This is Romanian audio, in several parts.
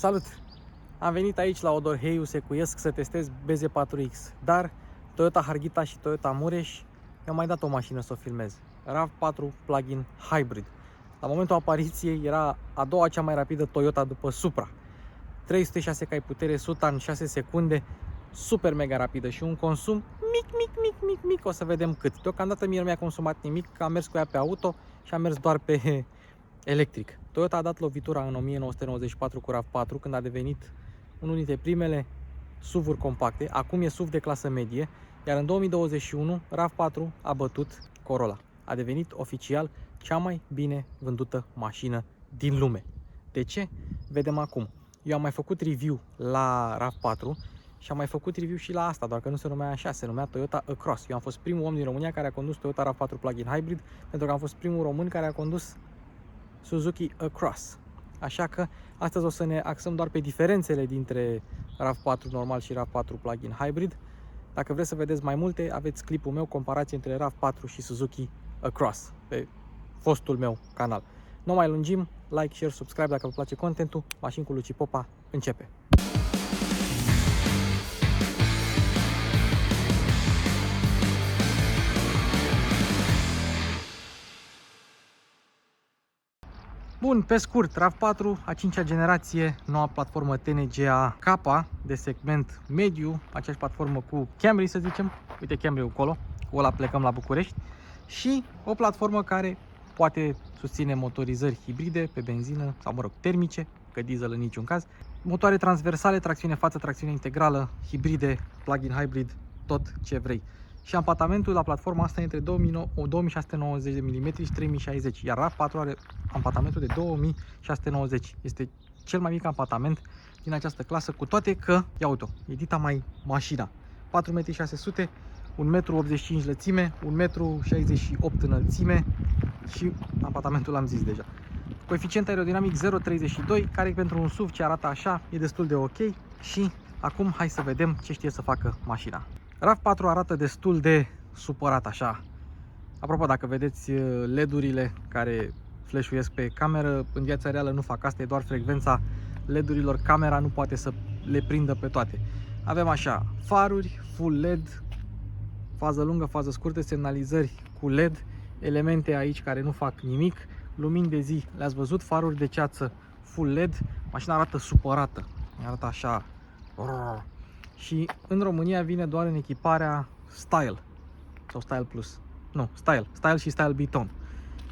Salut! Am venit aici la Odor Heiu Secuiesc să testez BZ4X, dar Toyota Harghita și Toyota Mureș mi-au mai dat o mașină să o filmez. RAV4 Plug-in Hybrid. La momentul apariției era a doua cea mai rapidă Toyota după Supra. 306 cai putere, 100 în 6 secunde, super mega rapidă și un consum mic, o să vedem cât. Deocamdată mie nu mi-a consumat nimic, că am mers cu ea pe auto și am mers doar pe electric. Toyota a dat lovitura în 1994 cu RAV4, când a devenit unul dintre primele SUV-uri compacte. Acum e SUV de clasă medie, iar în 2021 RAV4 a bătut Corolla. A devenit oficial cea mai bine vândută mașină din lume. De ce? Vedem acum. Eu am mai făcut review la RAV4 și am mai făcut review și la asta, doar că nu se numea așa, se numea Toyota Across. Eu am fost primul om din România care a condus Toyota RAV4 Plug-in Hybrid, pentru că am fost primul român care a condus Suzuki Across. Așa că astăzi o să ne axăm doar pe diferențele dintre RAV4 normal și RAV4 Plug-in Hybrid. Dacă vreți să vedeți mai multe, aveți clipul meu, comparație între RAV4 și Suzuki Across, pe fostul meu canal. Nu mai lungim, like, share, subscribe dacă vă place contentul. Mașini cu Luci Popa începe! Bun, pe scurt, RAV4, a 5-a generație, noua platformă TNGA K de segment mediu, aceeași platformă cu Camry, să zicem. Uite Camry-ul acolo, cu ăla plecăm la București. Și o platformă care poate susține motorizări hibride pe benzină sau, mă rog, termice, că diesel în niciun caz. Motoare transversale, tracțiune față, tracțiune integrală, hibride, plug-in hybrid, tot ce vrei. Și ampatamentul la platforma asta e între 2690 de mm și 3060, iar RAV4 are ampatamentul de 2690. Este cel mai mic ampatament din această clasă, cu toate că, ia uite-o, e dita mai mașina. 4,6 m, 1,85 m lățime, 1,68 m înălțime și ampatamentul l-am zis deja. Coeficient aerodinamic 0,32, care pentru un SUV ce arată așa e destul de ok. Și acum hai să vedem ce știe să facă mașina. RAV4 arată destul de supărat așa. Apropo, dacă vedeți LED-urile care flash-uiesc pe cameră, în viața reală nu fac asta, e doar frecvența LED-urilor, camera nu poate să le prindă pe toate. Avem așa, faruri, full LED, fază lungă, fază scurtă, semnalizări cu LED, elemente aici care nu fac nimic, lumini de zi, le-ați văzut, faruri de ceață, full LED, mașina arată supărată, arată așa. Și în România vine doar în echiparea Style sau Style Plus. Nu, Style și Style Biton.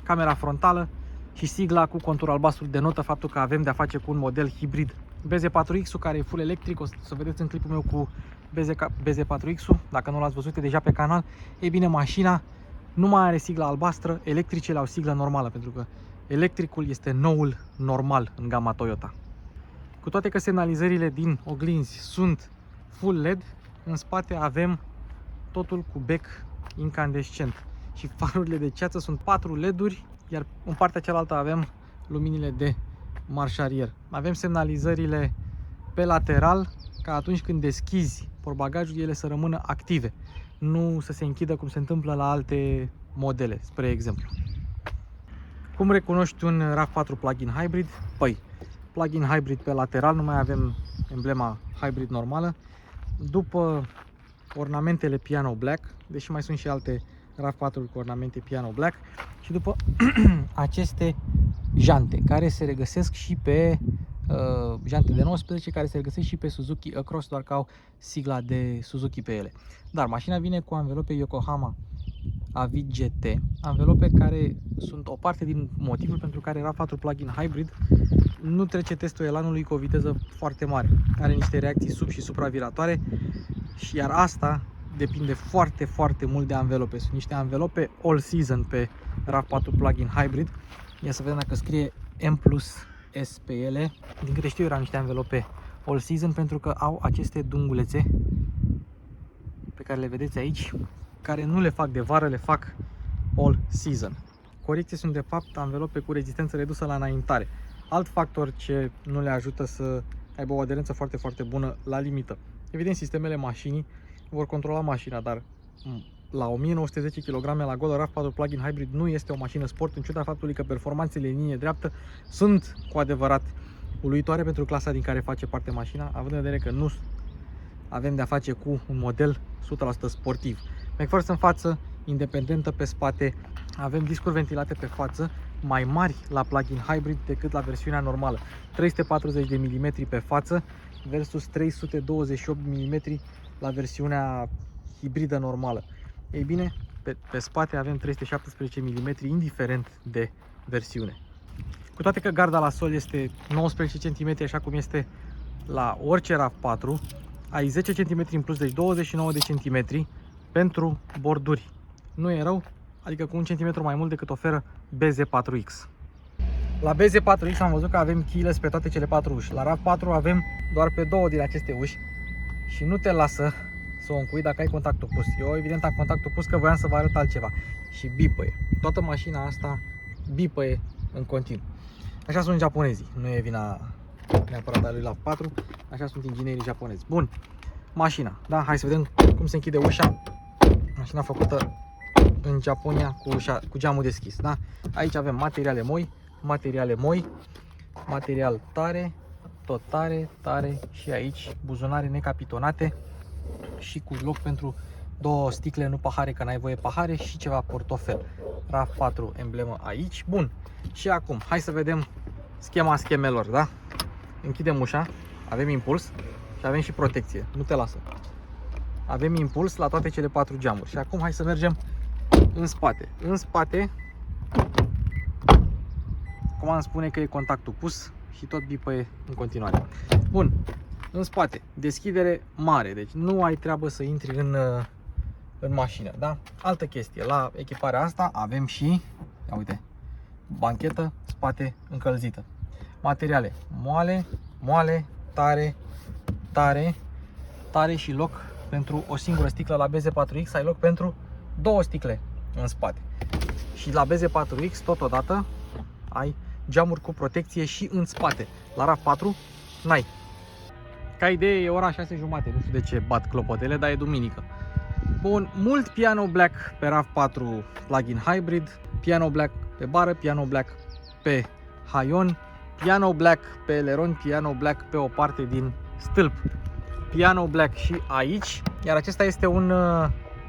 Camera frontală și sigla cu contur albastru denotă faptul că avem de-a face cu un model hibrid. BZ4X-ul, care e full electric, o să vedeți în clipul meu cu BZ4X-ul, dacă nu l-ați văzut, e deja pe canal. Ei bine, mașina nu mai are sigla albastră, electricele au sigla normală, pentru că electricul este noul normal în gama Toyota. Cu toate că semnalizările din oglinzi sunt full LED, în spate avem totul cu bec incandescent și farurile de ceață sunt 4 LED-uri, iar în partea cealaltă avem luminile de marșarier. Avem semnalizările pe lateral, ca atunci când deschizi portbagajul ele să rămână active, nu să se închidă cum se întâmplă la alte modele, spre exemplu. Cum recunoști un RAV4 plug-in hybrid? Păi, plug-in hybrid pe lateral, nu mai avem emblema hybrid normală. După ornamentele piano black, deși mai sunt și alte RAV4 cu ornamente piano black, și după aceste jante care se regăsesc și pe jante de 19, care se regăsesc și pe Suzuki Across, doar că au sigla de Suzuki pe ele. Dar mașina vine cu anvelope Yokohama Avid GT, anvelope care sunt o parte din motivul pentru care RAV4 Plug-in Hybrid nu trece testul elanului cu o viteză foarte mare. Are niște reacții sub și supraviratoare și iar asta depinde foarte mult de anvelope. Sunt niște anvelope all season pe RAV4 Plug-in Hybrid. Ia să vedem dacă scrie M+S pe ele. Din câte știu, erau niște anvelope all season, pentru că au aceste dungulețe pe care le vedeți aici, care nu le fac de vară, le fac all season. Corecție sunt de fapt anvelope cu rezistență redusă la înaintare. Alt factor ce nu le ajută să aibă o aderență foarte bună la limită. Evident, sistemele mașinii vor controla mașina, dar la 1910 kg la golă, RAV4 Plug-in Hybrid nu este o mașină sport, în ciuda faptului că performanțele în linie dreaptă sunt cu adevărat uluitoare pentru clasa din care face parte mașina, având în vedere că nu avem de-a face cu un model 100% sportiv. McPherson în față, independentă pe spate, avem discuri ventilate pe față, mai mari la plug-in hybrid decât la versiunea normală. 340 de mm pe față versus 328 mm la versiunea hibridă normală. Ei bine, pe spate avem 317 mm indiferent de versiune. Cu toate că garda la sol este 19 cm, așa cum este la orice RAV4, ai 10 cm în plus, deci 29 de cm pentru borduri. Nu e rău, adică cu 1 cm mai mult decât oferă BZ4X. La BZ4X am văzut că avem keyless pe toate cele 4 uși. La RAV4 avem doar pe 2 din aceste uși și nu te lasă să o încui dacă ai contactul pus. Eu evident am contactul pus că voiam să vă arăt altceva. Și bipăie. Toată mașina asta bipăie în continuu. Așa sunt japonezii. Nu e vina neapărat a lui la 4. Așa sunt inginerii japonezi. Bun. Mașina. Da, hai să vedem cum se închide ușa. Mașina făcută în Japonia cu geamul deschis. Da? Aici avem materiale moi, material tare, tot tare și aici buzunare necapitonate și cu loc pentru 2 sticle, nu pahare, că n-ai voie pahare, și ceva portofel. RAV4 emblemă aici. Bun. Și acum, hai să vedem schema schemelor, da? Închidem ușa, avem impuls și avem și protecție, nu te lasă. Avem impuls la toate cele 4 geamuri. Și acum hai să mergem în spate. În spate, cum am spune că e contactul pus și tot bipăie în continuare. Bun. În spate, deschidere mare, deci nu ai treabă să intri în mașină, da? Altă chestie, la echiparea asta avem și, ia uite, banchetă, spate încălzită. Materiale moale, tare și loc pentru o singură sticlă. La BZ4X ai loc pentru 2 sticle în spate. Și la BZ4X totodată ai geamuri cu protecție și în spate. La RAV4 n-ai. Ca idee e ora 6:30, nu știu de ce bat clopotele, dar e duminică. Bun, mult piano black pe RAV4 plug-in hybrid, piano black pe bară, piano black pe haion, piano black pe eleron, piano black pe o parte din stâlp, piano black și aici, iar acesta este un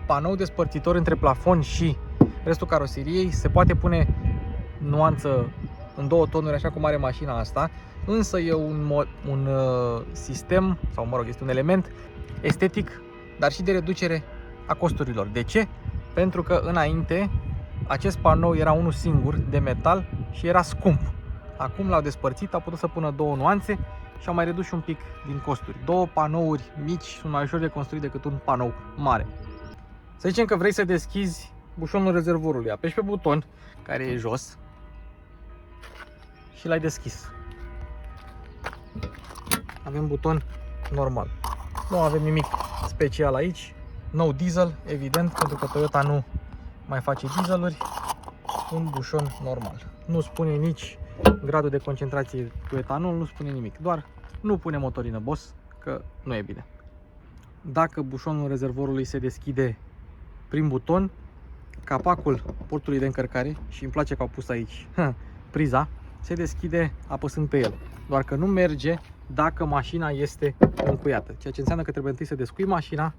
panou despărțitor între plafon și restul caroseriei. Se poate pune nuanță în 2 tonuri, așa cum are mașina asta, însă e un sistem, sau mă rog, este un element estetic, dar și de reducere a costurilor. De ce? Pentru că înainte acest panou era unul singur de metal și era scump. Acum l-au despărțit, au putut să pună 2 nuanțe și au mai redus și un pic din costuri. 2 panouri mici sunt mai ușor de construit decât un panou mare. Să zicem că vrei să deschizi bușonul rezervorului. Apeși pe buton care e jos și l-ai deschis. Avem buton normal. Nu avem nimic special aici. No diesel, evident, pentru că Toyota nu mai face dieseluri. Un bușon normal. Nu spune nici gradul de concentrație cu etanol, nu spune nimic. Doar nu pune motorină, boss, că nu e bine. Dacă bușonul rezervorului se deschide prin buton, capacul portului de încărcare, și îmi place că au pus aici priza, se deschide apăsând pe el. Doar că nu merge dacă mașina este încuiată, ceea ce înseamnă că trebuie întâi să descui mașina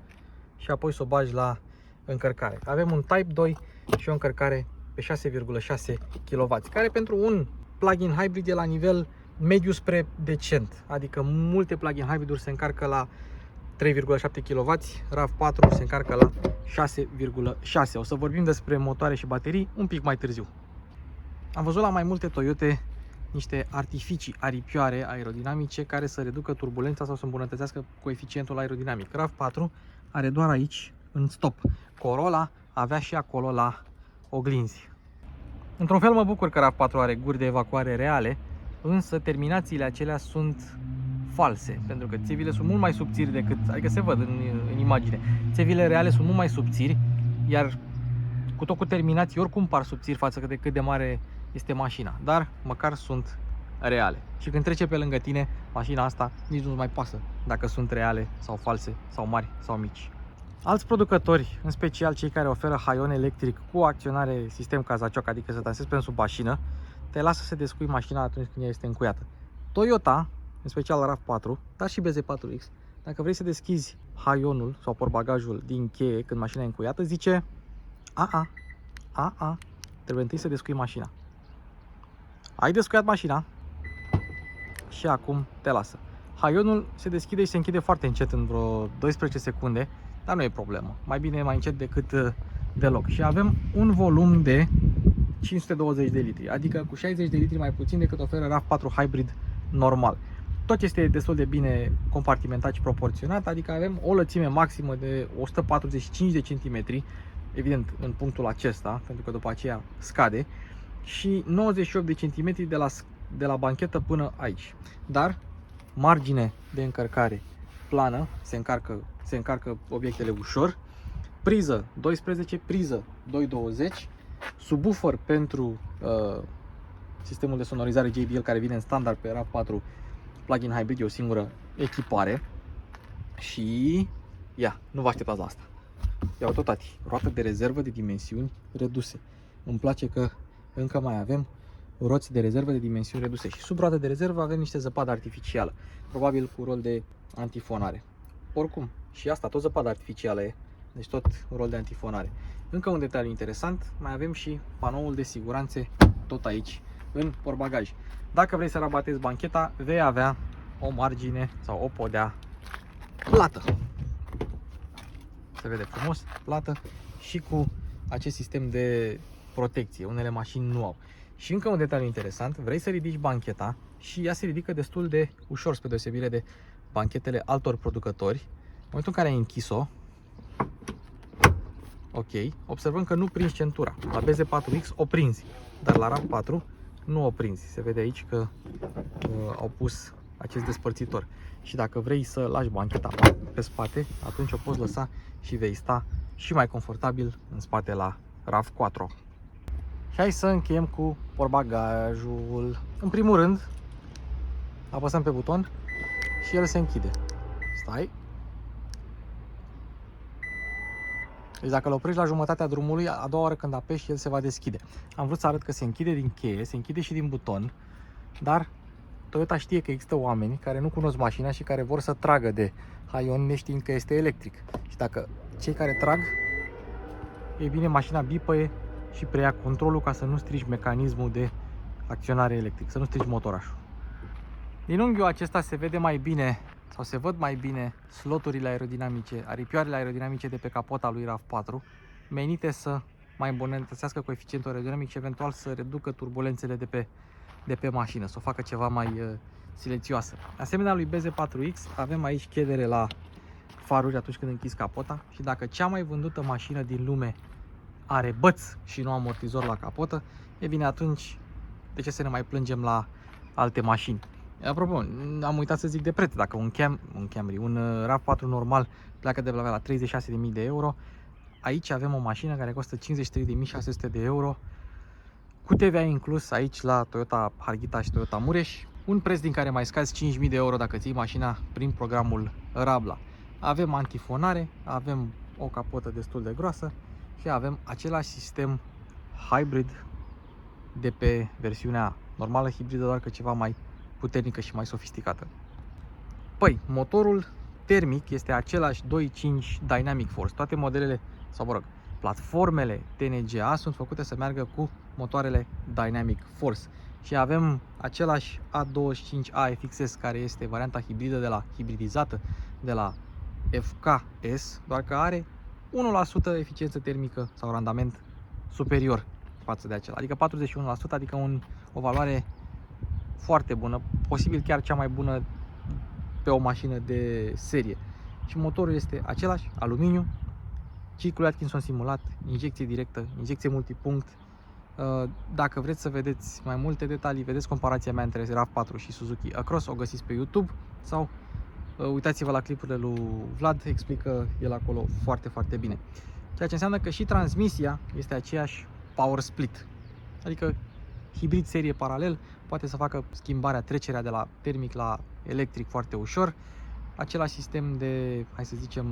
și apoi să o bagi la încărcare. Avem un Type 2 și o încărcare pe 6,6 kW, care pentru un plug-in hybrid e la nivel mediu spre decent. Adică multe plug-in hybriduri se încarcă la 3,7 kW, RAV4 se încarcă la 6,6. O să vorbim despre motoare și baterii un pic mai târziu. Am văzut la mai multe Toyote niște artificii aripioare aerodinamice care să reducă turbulența sau să îmbunătățească coeficientul aerodinamic. RAV4 are doar aici, în stop. Corolla avea și acolo la oglinzi. Într-un fel mă bucur că RAV4 are guri de evacuare reale, însă terminațiile acelea sunt false, pentru că țevile sunt mult mai subțiri decât, adică se văd în imagine. Țevile reale sunt mult mai subțiri, iar cu terminații oricum par subțiri față de cât de mare este mașina, dar măcar sunt reale. Și când trece pe lângă tine, mașina asta nici nu-ți mai pasă dacă sunt reale sau false sau mari sau mici. Alți producători, în special cei care oferă haion electric cu acționare sistem cazacioc, adică să dansezi pe sub mașină, te lasă să descui mașina atunci când ea este încuiată. Toyota, în special RAV4, dar și BZ4X, dacă vrei să deschizi haionul sau portbagajul din cheie când mașina e încuiată, zice trebuie întâi să descui mașina. Ai descuiat mașina și acum te lasă. Haionul se deschide și se închide foarte încet, în vreo 12 secunde, dar nu e problemă. Mai bine mai încet decât deloc. Și avem un volum de 520 de litri, adică cu 60 de litri mai puțin decât oferă RAV4 Hybrid normal. Tot este destul de bine compartimentat și proporționat, adică avem o lățime maximă de 145 de centimetri, evident în punctul acesta, pentru că după aceea scade, și 98 de centimetri de la banchetă până aici. Dar margine de încărcare plană, se încarcă obiectele ușor, priză 12, priză 220, subwoofer pentru sistemul de sonorizare JBL care vine în standard pe RAV4 plug-in hybrid, e o singură echipare. Și nu vă așteptați la asta. Ia uite, tati, roată de rezervă de dimensiuni reduse. Îmi place că încă mai avem roți de rezervă de dimensiuni reduse și sub roată de rezervă avem niște zăpadă artificială, probabil cu rol de antifonare. Oricum, și asta tot zăpadă artificială e, deci tot rol de antifonare. Încă un detaliu interesant, mai avem și panoul de siguranțe tot aici, în portbagaj. Dacă vrei să rabatezi bancheta, vei avea o margine sau o podea plată. Se vede frumos, plată și cu acest sistem de protecție. Unele mașini nu au. Și încă un detaliu interesant, vrei să ridici bancheta și ea se ridică destul de ușor, spre deosebire de banchetele altor producători. În momentul în care ai închis-o, ok, observăm că nu prinzi centura. La BZ4X o prinzi, dar la RAV4 nu o prinzi. Se vede aici că au pus acest despărțitor. Și dacă vrei să lași bancheta pe spate, atunci o poți lăsa și vei sta și mai confortabil în spate la RAV4. Și hai să încheiem cu portbagajul. În primul rând, apăsăm pe buton și el se închide. Stai. Deci dacă îl oprești la jumătatea drumului, a doua oară când apeși, el se va deschide. Am vrut să arăt că se închide din cheie, se închide și din buton, dar Toyota știe că există oameni care nu cunosc mașina și care vor să tragă de haion neștiind că este electric. Și dacă cei care trag, e bine, mașina bipăie și preia controlul ca să nu strici mecanismul de acționare electric, să nu strici motorașul. Din unghiul acesta se vede mai bine, sau se văd mai bine sloturile aerodinamice, aripioarele aerodinamice de pe capota lui RAV4, menite să mai îmbunătățească coeficientul aerodinamic și eventual să reducă turbulențele de pe mașină, să o facă ceva mai silențioasă. Asemenea lui BZ4X avem aici chedere la faruri atunci când închizi capota și dacă cea mai vândută mașină din lume are băț și nu amortizor la capotă, e bine, atunci de ce să ne mai plângem la alte mașini? Apropo, am uitat să zic de preț. Dacă un RAV4 normal pleacă de la 36.000 de euro, aici avem o mașină care costă 53.600 de euro, cu TVA inclus aici la Toyota Harghita și Toyota Mureș, un preț din care mai scazi 5.000 de euro dacă ții mașina prin programul Rabla. Avem antifonare, avem o capotă destul de groasă și avem același sistem hybrid de pe versiunea normală hibridă, doar că ceva mai puternică și mai sofisticată. Păi, motorul termic este același 2.5 Dynamic Force. Toate modelele, sau mă rog, platformele TNGA sunt făcute să meargă cu motoarele Dynamic Force. Și avem același A25 AFXS, care este varianta hibridizată de la FKS, doar că are 1% eficiență termică sau randament superior față de acela, adică 41%, adică o valoare foarte bună, posibil chiar cea mai bună pe o mașină de serie. Și motorul este același, aluminiu, ciclul Atkinson simulat, injecție directă, injecție multipunct. Dacă vreți să vedeți mai multe detalii, vedeți comparația mea între RAV4 și Suzuki Acros, o găsiți pe YouTube sau uitați-vă la clipurile lui Vlad, explică el acolo foarte, foarte bine. Ceea ce înseamnă că și transmisia este aceeași power split, adică hibrid serie paralel, poate să facă schimbarea, trecerea de la termic la electric foarte ușor. Același sistem de, hai să zicem,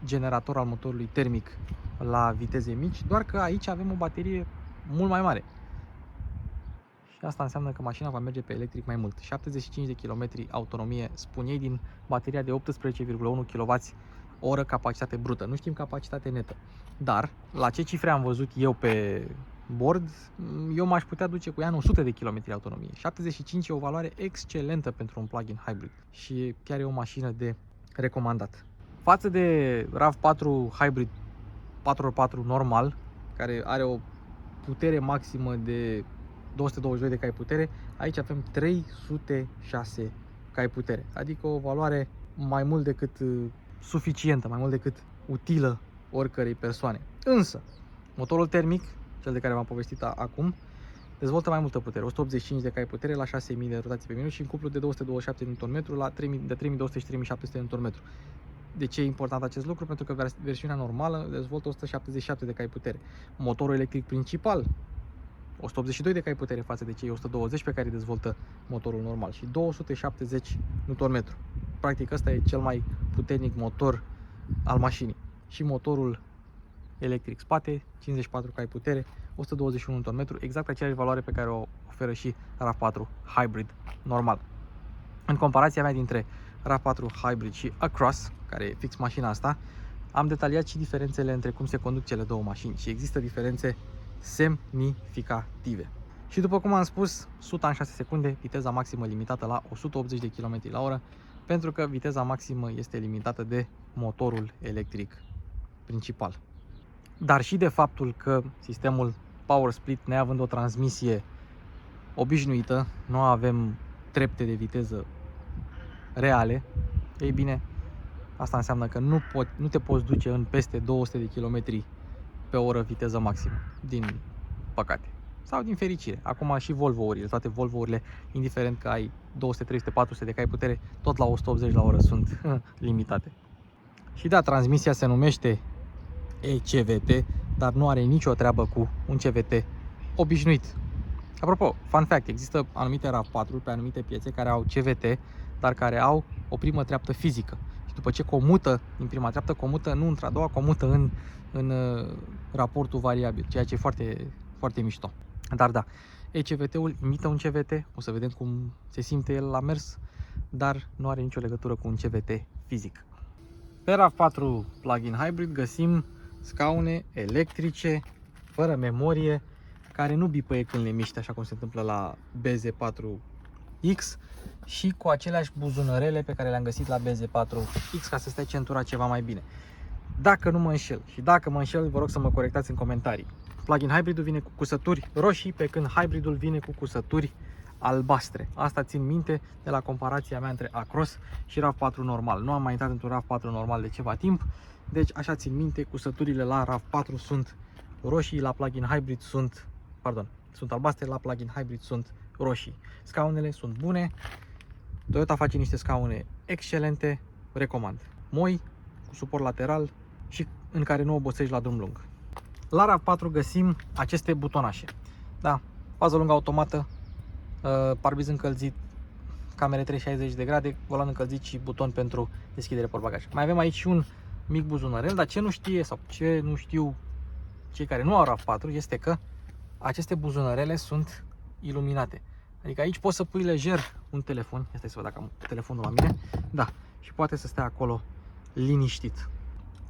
generator al motorului termic la viteze mici, doar că aici avem o baterie mult mai mare. Și asta înseamnă că mașina va merge pe electric mai mult. 75 de km autonomie, spun ei, din bateria de 18,1 kWh capacitate brută. Nu știm capacitate netă. Dar, la ce cifre am văzut eu pe board, eu m-aș putea duce cu ea în 100 de km autonomie. 75 e o valoare excelentă pentru un plug-in hybrid și chiar e o mașină de recomandat. Față de RAV4 Hybrid 4x4 normal, care are o putere maximă de 222 de cai putere, aici avem 306 cai putere, adică o valoare mai mult decât suficientă, mai mult decât utilă oricărei persoane. Însă, motorul termic, cel de care v-am povestit acum, dezvoltă mai multă putere, 185 de cai putere la 6000 de rotații pe minut și în cuplu de 227 Nm la 3200 și 3700 Nm. De ce e important acest lucru? Pentru că versiunea normală dezvoltă 177 de cai putere. Motorul electric principal 182 de cai putere față de cei 120 pe care dezvoltă motorul normal și 270 Nm. Practic ăsta e cel mai puternic motor al mașinii. Și motorul electric spate, 54 cai putere, 121 Nm, exact aceeași valoare pe care o oferă și RAV4 Hybrid normal. În comparația mea dintre RAV4 Hybrid și Across, care e fix mașina asta, am detaliat și diferențele între cum se conduc cele două mașini și există diferențe semnificative. Și după cum am spus, 100 în 6 secunde, viteza maximă limitată la 180 de km/h, pentru că viteza maximă este limitată de motorul electric principal. Dar și de faptul că sistemul Power Split, neavând o transmisie obișnuită, nu avem trepte de viteză reale, ei bine, asta înseamnă că nu te poți duce în peste 200 de km pe oră viteză maximă, din păcate. Sau din fericire. Acum și Volvo-urile, toate Volvo-urile, indiferent că ai 200, 300, 400 de cai putere, tot la 180 la oră sunt limitate. Și da, transmisia se numește eCVT, dar nu are nicio treabă cu un CVT obișnuit. Apropo, fun fact, există anumite RAV4 pe anumite piețe care au CVT, dar care au o primă treaptă fizică. Și după ce comută din prima treaptă, comută nu într-a doua, comută în raportul variabil, ceea ce e foarte, foarte mișto. Dar da, eCVT-ul imită un CVT, o să vedem cum se simte el la mers, dar nu are nicio legătură cu un CVT fizic. Pe RAV4 plug-in hybrid găsim scaune electrice, fără memorie, care nu bipăie când le miști, așa cum se întâmplă la BZ4X, și cu aceleași buzunărele pe care le-am găsit la BZ4X, ca să stai centura ceva mai bine. Dacă nu mă înșel, și dacă mă înșel, vă rog să mă corectați în comentarii. Plug-in hybridul vine cu cusături roșii, pe când hybridul vine cu cusături albastre. Asta țin minte de la comparația mea între Across și RAV4 normal. Nu am mai intrat într-un RAV4 normal de ceva timp, deci așa țin minte, cusăturile la RAV4 sunt roșii, la plug-in hybrid sunt albastre, la plug-in hybrid sunt roșii. Scaunele sunt bune, Toyota face niște scaune excelente, recomand. Moi, cu suport lateral și în care nu obosești la drum lung. La RAV4 găsim aceste butonașe. Da, fază lungă automată, parbriz încălzit, camere 360 de grade, volan încălzit și buton pentru deschidere portbagaj. Mai avem aici și un mic buzunărel, dar ce nu știe sau ce nu știu cei care nu au RAV4 este că aceste buzunărele sunt iluminate. Adică aici poți să pui lejer un telefon, stai să văd dacă am telefonul la mine, da, și poate să stea acolo liniștit.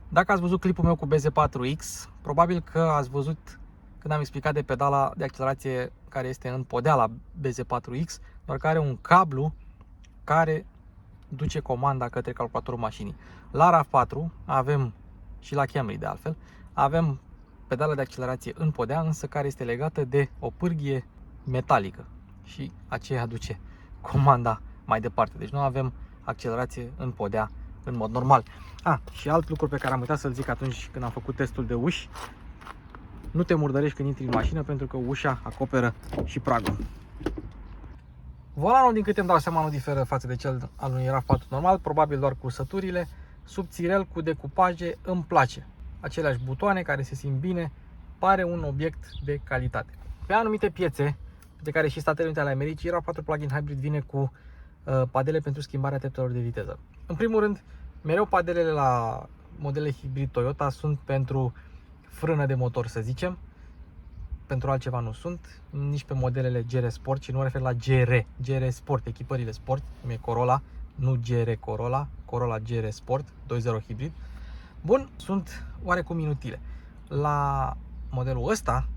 Dacă ați văzut clipul meu cu BZ4X, probabil că ați văzut când am explicat de pedala de accelerație care este în podea la BZ4X, doar că are un cablu care duce comanda către calculatorul mașinii. La RAV4 avem, și la Camry de altfel, avem pedala de accelerație în podea, însă care este legată de o pârghie metalică și aceea duce comanda mai departe. Deci nu avem accelerație în podea în mod normal. Și alt lucru pe care am uitat să-l zic atunci când am făcut testul de uși: nu te murdărești când intri în mașină, pentru că ușa acoperă și pragul. Volanul, din câte îmi dau seama, nu diferă față de cel al unui RAV4 normal, probabil doar cursăturile, subțirel cu decupaje, îmi place. Aceleași butoane care se simt bine, pare un obiect de calitate. Pe anumite piețe, de care și Statele Unite ale Americii, RAV4 plug-in hybrid vine cu padele pentru schimbarea treptelor de viteză. În primul rând, mereu padelele la modele hibrid Toyota sunt pentru frână de motor, să zicem. pentru altceva nu sunt, nici pe modelele GR Sport, ci nu mă refer la GR Sport, echipările sport, cum e Corolla, nu GR Corolla, Corolla GR Sport 2.0 hibrid. Bun, sunt oarecum inutile. La modelul ăsta,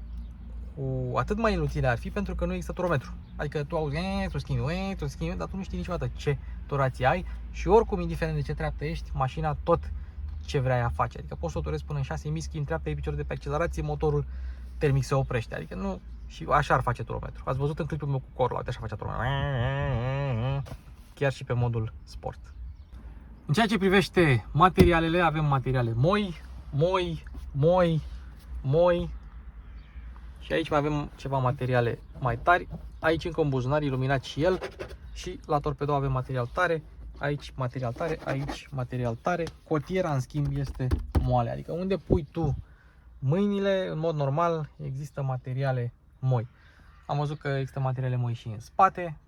cu atât mai inutile ar fi pentru că nu există turometru. Adică tu auzi, tu schimbi, dar tu nu știi niciodată ce turație ai și oricum, indiferent de ce treaptă ești, mașina tot ce vrea ea face. Adică poți să o turezi până în 6.000, schimbi treaptă, iei piciorul de pe accelerație, motorul termic se oprește. Adică nu, și așa ar face turometru. Ați văzut în clipul meu cu Corolla, uite așa face turometru. Chiar și pe modul sport. În ceea ce privește materialele, avem materiale moi și aici mai avem ceva materiale mai tari. Aici încă un buzunar iluminat și el și la torpedou avem material tare. Aici material tare, aici material tare. Cotiera în schimb este moale, adică unde pui tu mâinile, în mod normal există materiale moi. Am văzut că există materiale moi și în spate.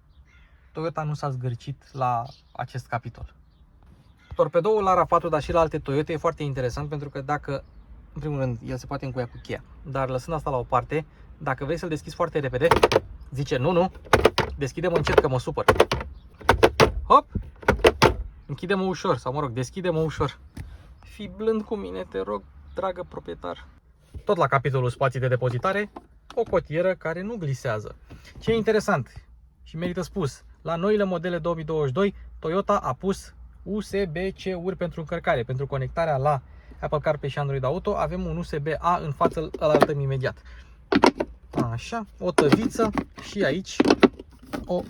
Toyota nu s-a zgârcit la acest capitol. Torpedoul la RAV4, dar și la alte Toyota e foarte interesant pentru că dacă, în primul rând, el se poate încuia cu cheia, dar lăsând asta la o parte, dacă vrei să-l deschizi foarte repede, zice nu, deschide-mă încet că mă supăr. Hop! Închide-mă ușor, sau mă rog, deschide-mă ușor. Fii blând cu mine, te rog, dragă proprietar. Tot la capitolul spații de depozitare, o cotieră care nu glisează. Ce e interesant și merită spus, la noile modele 2022, Toyota a pus USB-C-uri pentru încărcare, pentru conectarea la Apple CarPlay și Android Auto. Avem un USB-A în față, îl arătăm imediat. Așa, o tăviță și aici o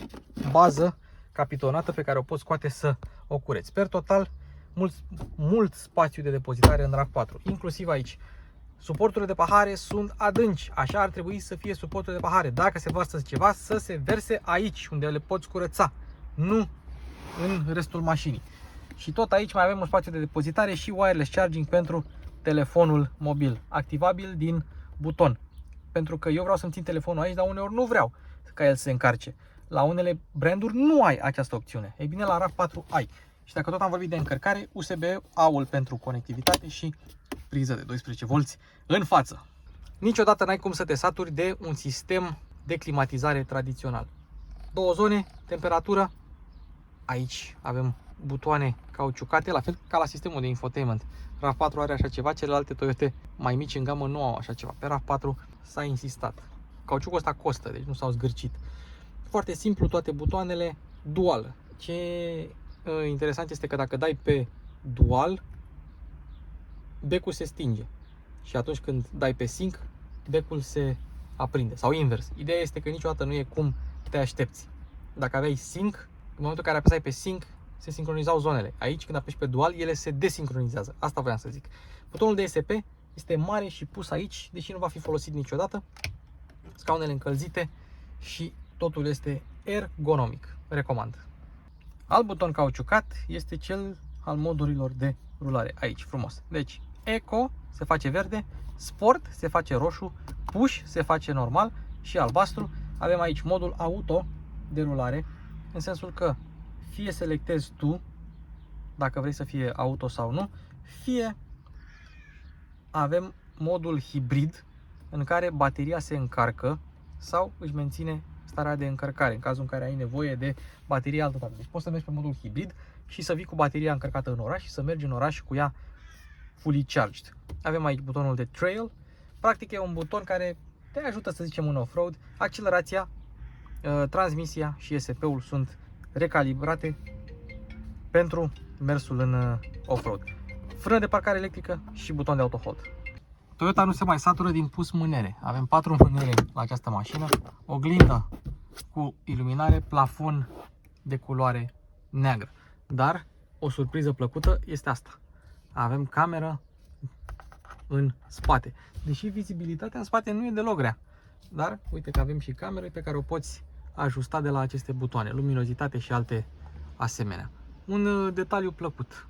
bază capitonată pe care o poți scoate să o cureți. Per total, mult spațiu de depozitare în RAV4, inclusiv aici. Suporturile de pahare sunt adânci, așa ar trebui să fie suporturile de pahare. Dacă se varsă ceva, să se verse aici, unde le poți curăța, nu în restul mașinii. Și tot aici mai avem un spațiu de depozitare și wireless charging pentru telefonul mobil, activabil din buton. Pentru că eu vreau să-mi țin telefonul aici, dar uneori nu vreau ca el să se încarce. La unele branduri nu ai această opțiune. Ei bine, la RAV4 ai. Și dacă tot am vorbit de încărcare, USB-A-ul pentru conectivitate și priză de 12 V în față. Niciodată n-ai cum să te saturi de un sistem de climatizare tradițional. Două zone, temperatură. Aici avem butoane cauciucate, la fel ca la sistemul de infotainment. RAV4 are așa ceva, celelalte Toyota mai mici în gamă nu au așa ceva. Pe RAV4 s-a insistat. Cauciucul ăsta costă, deci nu s-au zgârcit. Foarte simplu, toate butoanele dual. Ce interesant este că dacă dai pe dual, becul se stinge. Și atunci când dai pe sync, becul se aprinde. Sau invers. Ideea este că niciodată nu e cum te aștepți. Dacă aveai sync, în momentul în care apăsai pe sync, se sincronizau zonele. Aici, când apeși pe dual, ele se desincronizează. Asta voiam să zic. Butonul de ESP este mare și pus aici, deși nu va fi folosit niciodată. Scaunele încălzite și totul este ergonomic. Recomand. Alt buton cauciucat este cel al modurilor de rulare. Aici, frumos. Deci, Eco se face verde, Sport se face roșu, Push se face normal și albastru. Avem aici modul auto de rulare, în sensul că fie selectezi tu dacă vrei să fie auto sau nu, fie avem modul hibrid în care bateria se încarcă sau își menține starea de încărcare în cazul în care ai nevoie de baterie altă dată. Deci poți să mergi pe modul hibrid și să vii cu bateria încărcată în oraș și să mergi în oraș cu ea fully charged. Avem aici butonul de trail. Practic e un buton care te ajută, să zicem, în off-road. Accelerația, transmisia și ESP-ul sunt recalibrate pentru mersul în off-road. Frână de parcare electrică și buton de auto-hold. Toyota nu se mai satură din pus mânere. Avem 4 mânere la această mașină, oglindă cu iluminare, plafon de culoare neagră. Dar o surpriză plăcută este asta. Avem cameră în spate. Deși vizibilitatea în spate nu e deloc grea. Dar uite că avem și cameră pe care o poți ajusta de la aceste butoane, luminozitate și alte asemenea. Un detaliu plăcut.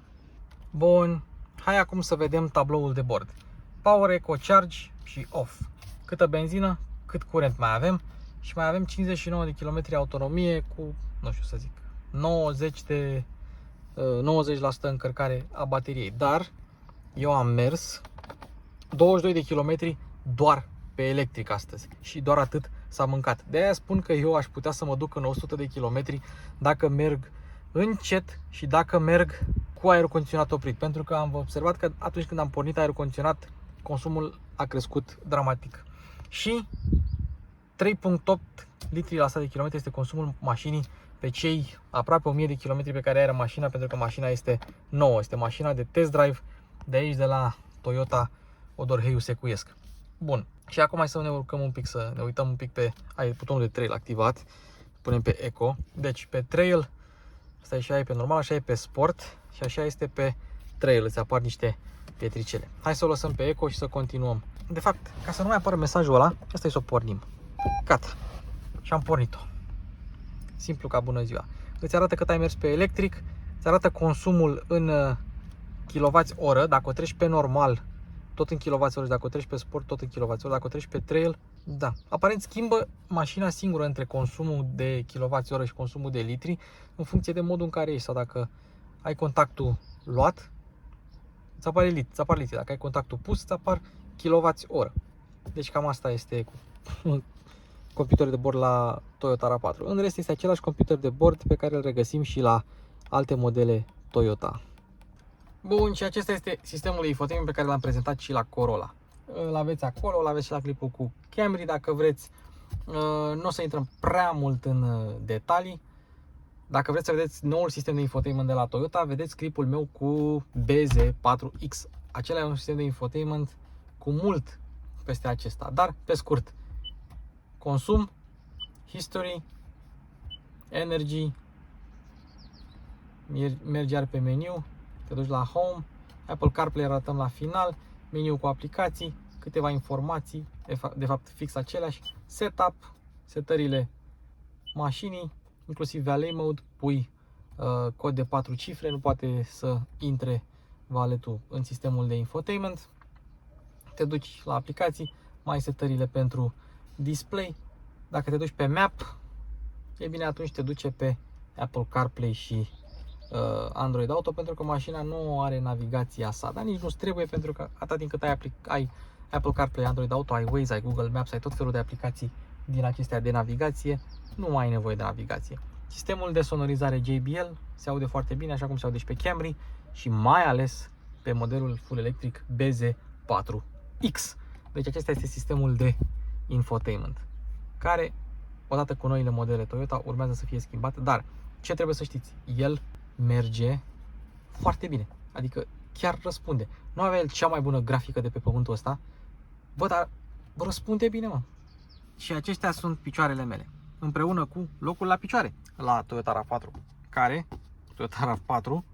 Bun, hai acum să vedem tabloul de bord. Power, Eco, Charge și Off. Câtă benzină, cât curent mai avem și mai avem 59 de km autonomie cu, nu știu să zic, 90% încărcare a bateriei. Dar eu am mers 22 de km doar pe pe electric astăzi și doar atât s-a mâncat. De aia spun că eu aș putea să mă duc în 100 de kilometri dacă merg încet și dacă merg cu aerul condiționat oprit, pentru că am observat că atunci când am pornit aerul condiționat, consumul a crescut dramatic. Și 3.8 litri la 100 de km este consumul mașinii pe cei aproape 1000 de km pe care are mașina, pentru că mașina este nouă, este mașina de test drive de aici, de la Toyota Odorheiu Secuiesc. Bun, și acum hai să ne urcăm un pic, să ne uităm un pic pe butonul de trail activat, punem pe Eco. Deci pe trail, asta e așa e pe normal, așa e pe sport și așa este pe trail, îți apar niște pietricele. Hai să o lăsăm pe Eco și să continuăm. De fapt, ca să nu mai apară mesajul ăla, asta e să o pornim. Gata. Și am pornit-o. Simplu ca bună ziua. Îți arată cât ai mers pe electric, îți arată consumul în kWh, dacă o treci pe normal, tot în kWh, și dacă o treci pe sport, tot în kWh, dacă o treci pe trail, da. Aparent schimbă mașina singură între consumul de kWh și consumul de litri în funcție de modul în care ești, sau dacă ai contactul luat, îți apare litri, dacă ai contactul pus, îți apar kWh. Deci cam asta este cu computer de bord la Toyota RAV4. În rest este același computer de bord pe care îl regăsim și la alte modele Toyota. Bun, și acesta este sistemul de infotainment pe care l-am prezentat și la Corolla. Îl aveți acolo, îl aveți și la clipul cu Camry dacă vreți. Nu o să intrăm prea mult în detalii. Dacă vreți să vedeți noul sistem de infotainment de la Toyota, vedeți clipul meu cu BZ4X. Acela e un sistem de infotainment cu mult peste acesta, dar pe scurt. Consum, history, energy, mergi iar pe meniu, te duci la home, Apple CarPlay arătăm la final, meniu cu aplicații, câteva informații, de fapt fix aceleași, setup, setările mașinii, inclusiv valet mode, pui cod de 4 cifre, nu poate să intre valetul în sistemul de infotainment, te duci la aplicații, mai ai setările pentru display. Dacă te duci pe map, e bine, atunci te duce pe Apple CarPlay și Android Auto, pentru că mașina nu are navigația sa, dar nici nu-ți trebuie, pentru că atât timp cât ai Apple CarPlay, Android Auto, ai Waze, ai Google Maps, ai tot felul de aplicații din acestea de navigație, nu mai ai nevoie de navigație. Sistemul de sonorizare JBL se aude foarte bine, așa cum se aude și pe Camry și mai ales pe modelul full electric BZ4X. Deci acesta este sistemul de infotainment, care, odată cu noile modele Toyota, urmează să fie schimbat, dar ce trebuie să știți? El merge foarte bine, adică chiar răspunde. Nu avea el cea mai bună grafică de pe pământul ăsta, bă, dar răspunde bine, mă. Și acestea sunt picioarele mele, împreună cu locul la picioare la Toyota RAV4, care, Toyota RAV4,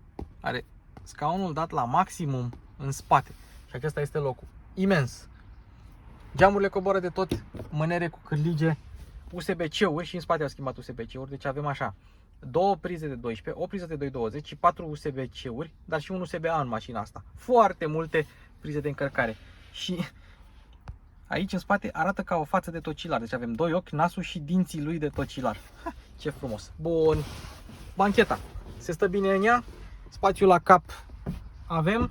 are scaunul dat la maximum în spate. Și acesta este locul. Imens. Geamurile coboară de tot, mânere cu cârlige, USB-C-uri și în spate au schimbat USB-C-uri, deci avem așa, două prize de 12, o priză de 220 și 4 USB-C-uri, dar și un USB-A în mașina asta. Foarte multe prize de încărcare. Și aici în spate arată ca o față de tocilar, deci avem doi ochi, nasul și dinții lui de tocilar. Ha, ce frumos! Bun! Bancheta. Se stă bine în ea, spațiul la cap avem,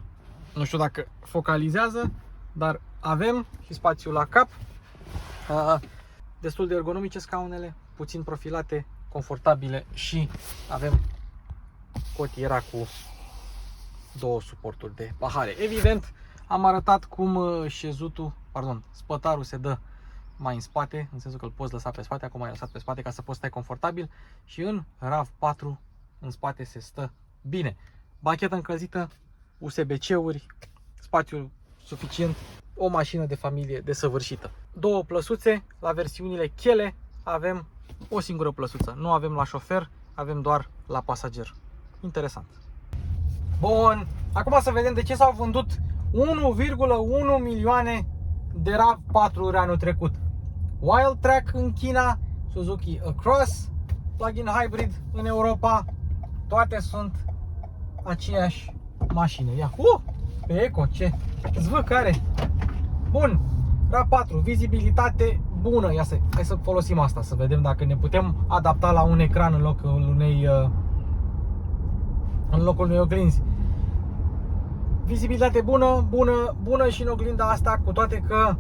nu știu dacă focalizează, dar avem și spațiul la cap. Destul de ergonomice scaunele, puțin profilate, confortabile și avem cotiera cu două suporturi de pahare. Evident, am arătat cum spătarul se dă mai în spate, în sensul că îl poți lăsa pe spate, acum ai lăsat pe spate ca să poți stai confortabil și în RAV4 în spate se stă bine. Banchetă încălzită, USB-C-uri, spațiu suficient, o mașină de familie desăvârșită. Două plăsuțe, la versiunile chele avem o singură plăsuță, nu avem la șofer, avem doar la pasager. Interesant. Bun, acum să vedem de ce s-au vândut 1,1 milioane de RAV4-uri anul trecut. Wildtrak în China, Suzuki Across, plug-in hybrid în Europa, toate sunt aceeași mașină. Ia, pe Eco, ce zvâcare! Bun, RAV4, vizibilitate bună. Hai să folosim asta, să vedem dacă ne putem adapta la un ecran în locul unei oglinzi. Vizibilitate bună și în oglinda asta, cu toate că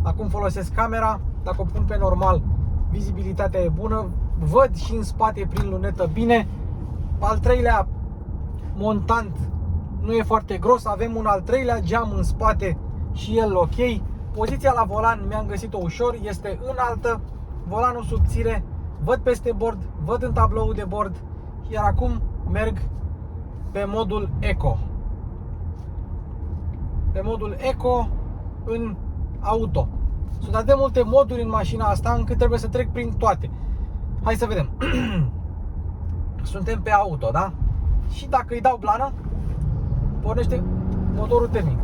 Acum folosesc camera, dacă o pun pe normal, vizibilitatea e bună, văd și în spate prin lunetă bine. Al treilea montant nu e foarte gros, avem un al treilea geam în spate și el ok. Poziția la volan mi-am găsit-o ușor, este înaltă, volanul subțire, văd peste bord, văd în tabloul de bord, iar acum merg pe modul Eco. Pe modul Eco în auto. Sunt atât de multe moduri în mașina asta încât trebuie să trec prin toate. Hai să vedem. Suntem pe auto, da? Și dacă îi dau blană, pornește motorul termic.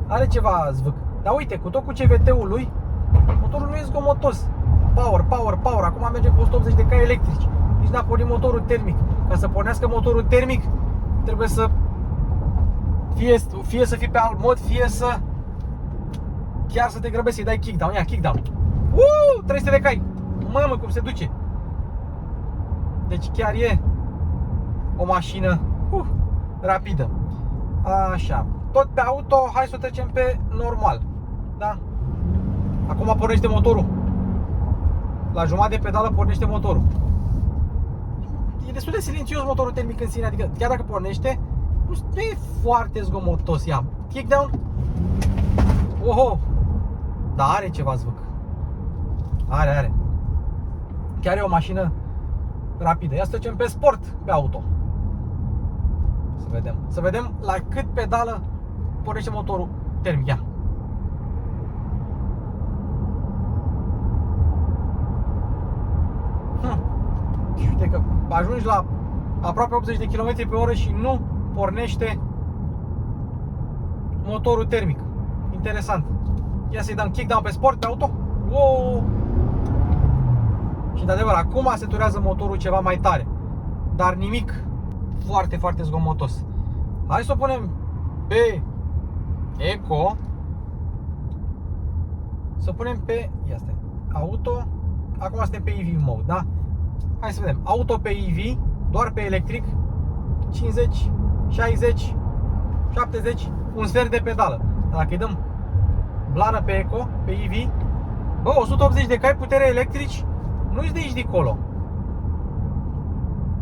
Are ceva zvâc. Dar uite, cu tot cu CVT-ul lui, motorul nu e zgomotos. Power, power, power. Acum merge cu 180 de cai electrici. Nici n-a pornit motorul termic. Ca să pornească motorul termic, trebuie să fie să fii pe alt mod, fie să chiar să te grăbești să-i dai kickdown. Ia, kickdown. 300 de cai. Mamă, cum se duce. Deci chiar e o mașină rapidă. Așa. Tot pe auto, hai să o trecem pe normal. Da? Acum pornește motorul. La jumătate de pedală pornește motorul. E destul de silențios motorul termic în sine, adică chiar dacă pornește, nu e foarte zgomotos. Ia, kickdown. Oho! Dar are ceva zvâc. Are. Chiar e o mașină rapidă. Ia să trecem pe sport pe auto. Să vedem la cât pedală pornește motorul termic. Ia. Și uite că ajungi la aproape 80 de km pe oră și nu pornește motorul termic. Interesant. Ia să-i dăm kickdown pe sport, pe auto. Wow! Și de adevăr, acum se turează motorul ceva mai tare. Dar nimic foarte, foarte zgomotos. Hai să o punem pe Eco. Să punem pe auto. Acum suntem pe EV mode, da? Hai să vedem. Auto pe EV, doar pe electric. 50, 60, 70, un sfert de pedală. Dacă îi dăm blană pe Eco, pe EV, bă, 180 de cai putere electrici, nu-i de aici de acolo.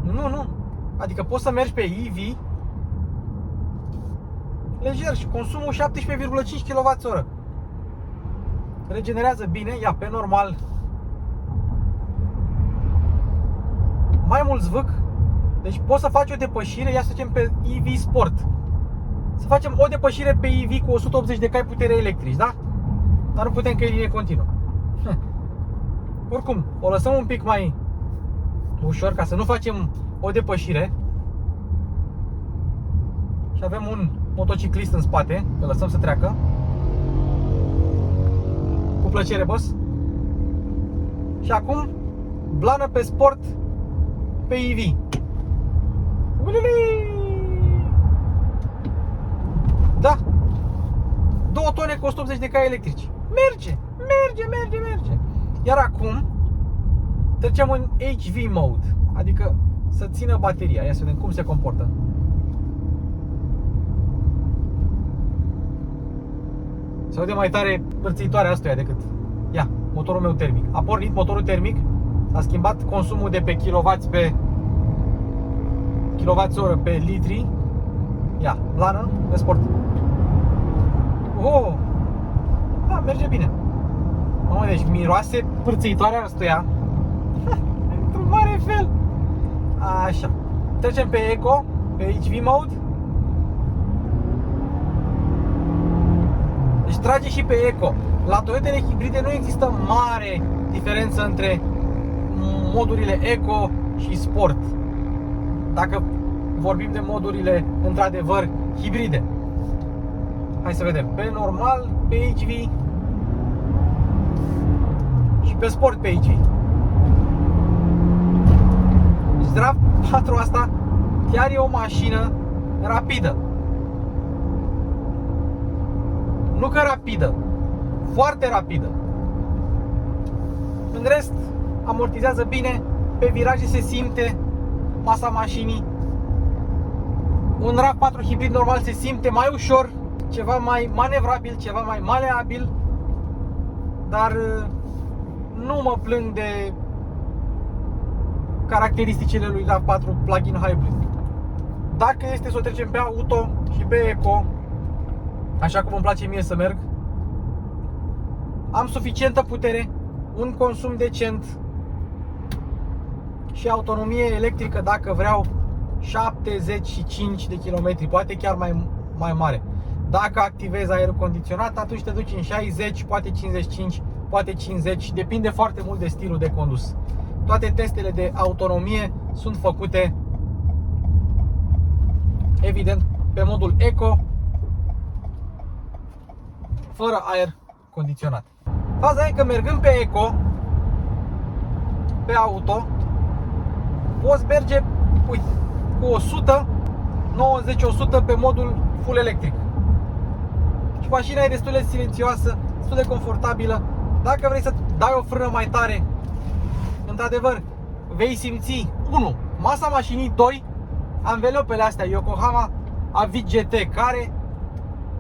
Nu. Adică poți să mergi pe EV lejer și consumul 17,5 kWh. Regenerează bine, ia pe normal. Mai mult zvâc. Deci poți să faci o depășire, ia să facem pe EV Sport. Să facem o depășire pe EV cu 180 de cai putere electrici, da? Dar nu putem că e linie continuă. Oricum, o lăsăm un pic mai ușor ca să nu facem o depășire. Și avem un motociclist în spate, îl lăsăm să treacă. Cu plăcere, boss. Și acum, blană pe sport pe EV. Da. 2 tone cu 180 de cai electrici. Merge. Iar acum trecem în HV mode, adică să țină bateria. Ia să vedem cum se comportă. Se aude mai tare părțitoarea asta decât motorul meu termic. A pornit motorul termic, a schimbat consumul de pe kilowatts pe kWh pe litri. Ia, blană pe sport. Oh! Da, merge bine. Mamă, deci miroase pârțăitoarea asta într-un mare fel. Așa. Trecem pe Eco, pe HV mode. Deci trage și pe Eco. La Toyotele hibride nu există mare diferență între modurile Eco și Sport, dacă vorbim de modurile într-adevăr hibride. Hai să vedem. Pe normal, pe HV și pe Sport pe HV. Deci RAV4 asta chiar e o mașină rapidă. Nu că rapidă, foarte rapidă. În rest, amortizează bine, pe viraje se simte masa mașinii. Un RAV4 hibrid normal se simte mai ușor, ceva mai manevrabil, ceva mai maleabil. dar nu mă plâng de caracteristicile lui RAV4 plug-in hybrid. Dacă este să o trecem pe auto și pe eco, așa cum îmi place mie să merg, am suficientă putere, un consum decent și autonomie electrică, dacă vreau, 75 de km, poate chiar mai mare. Dacă activezi aerul condiționat, atunci te duci în 60, poate 55, poate 50, depinde foarte mult de stilul de condus. Toate testele de autonomie sunt făcute, evident, pe modul eco, fără aer condiționat. Faza e că mergând pe eco, pe auto, poți merge, uite, cu 100, 90-100 pe modul full electric. Și mașina e destul de silențioasă, destul de confortabilă. Dacă vrei să dai o frână mai tare, într-adevăr, vei simți 1. Masa mașinii, 2. Anvelopele astea Yokohama Avid GT, care,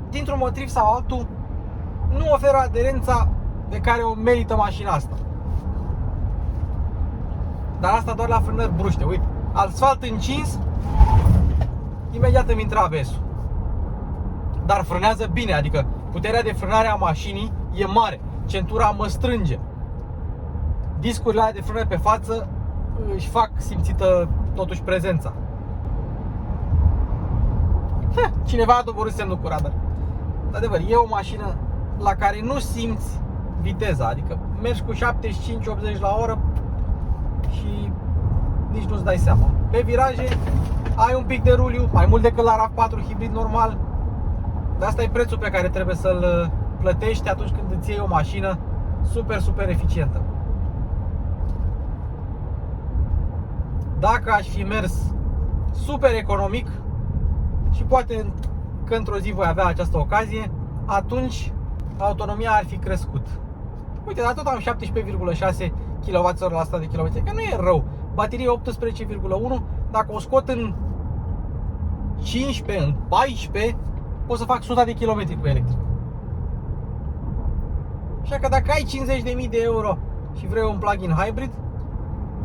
dintr-un motiv sau altul, nu oferă aderența de care o merită mașina asta. Dar asta doar la frânări bruște. Uite, asfalt încins, imediat îmi intră ABS-ul. Dar frânează bine, adică puterea de frânare a mașinii e mare. Centura mă strânge. Discurile alea de frână pe față își fac simțită totuși prezența. Cineva a doborât semnul cu radar. Adevăr, e o mașină la care nu simți viteza, adică mergi cu 75-80 la oră și nici nu-ți dai seama. Pe viraje ai un pic de ruliu, mai mult decât la RAV4 hibrid normal. Dar asta e prețul pe care trebuie să-l plătești atunci când îți iei o mașină super eficientă. Dacă aș fi mers super economic și poate că într-o zi voi avea această ocazie, atunci autonomia ar fi crescut. Uite, dar tot am 17,6 kWh la 100 de km, că nu e rău. Baterie 18,1, dacă o scot în 15, în 14, pot să fac 100 de km cu electric. Așa că dacă ai 50.000 de euro și vrei un plug-in hybrid,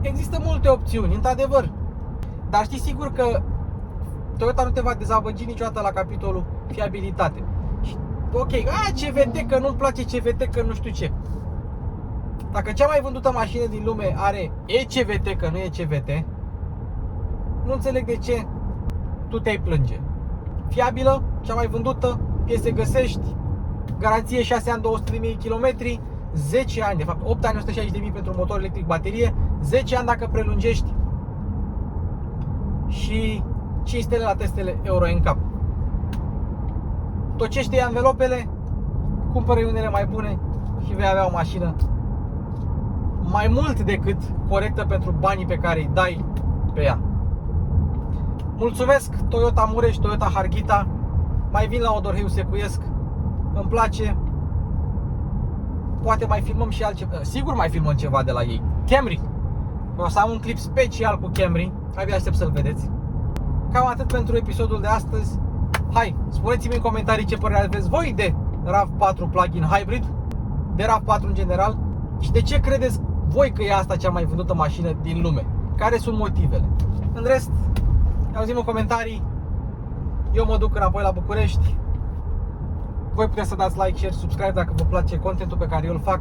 există multe opțiuni, într-adevăr. Dar știi sigur că Toyota nu te va dezamăgi niciodată la capitolul fiabilitate. Și, ok, CVT, că nu-mi place CVT, că nu știu ce. Dacă cea mai vândută mașină din lume are eCVT, că nu e CVT, nu înțeleg de ce tu te-ai plânge. Fiabilă, cea mai vândută, piese găsești, garanție 6 ani 200.000 km, 10 ani, de fapt 8 ani 160.000 pentru motor electric baterie, 10 ani dacă prelungești și 5 stele la testele Euro NCAP. Tocește anvelopele, cumpără unele mai bune și vei avea o mașină mai mult decât corectă pentru banii pe care îi dai pe ea. Mulțumesc Toyota Mureș, Toyota Harghita. Mai vin la Odorheiu, secuiesc. Îmi place. Poate mai filmăm și altceva. Sigur mai filmăm ceva de la ei. Camry. O să am un clip special cu Camry. Abia aștept să-l vedeți. Cam atât pentru episodul de astăzi. Hai, spuneți-mi în comentarii ce părere aveți voi de RAV4 plug-in hybrid, de RAV4 în general, și de ce credeți voi că e asta cea mai vândută mașină din lume. Care sunt motivele? În rest, ne auzim în comentarii. Eu mă duc înapoi la București. Voi puteți să dați like, share, subscribe dacă vă place contentul pe care eu îl fac.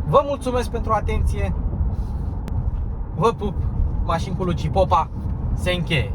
Vă mulțumesc pentru atenție. Vă pup. Mașini cu Luci Popa se încheie.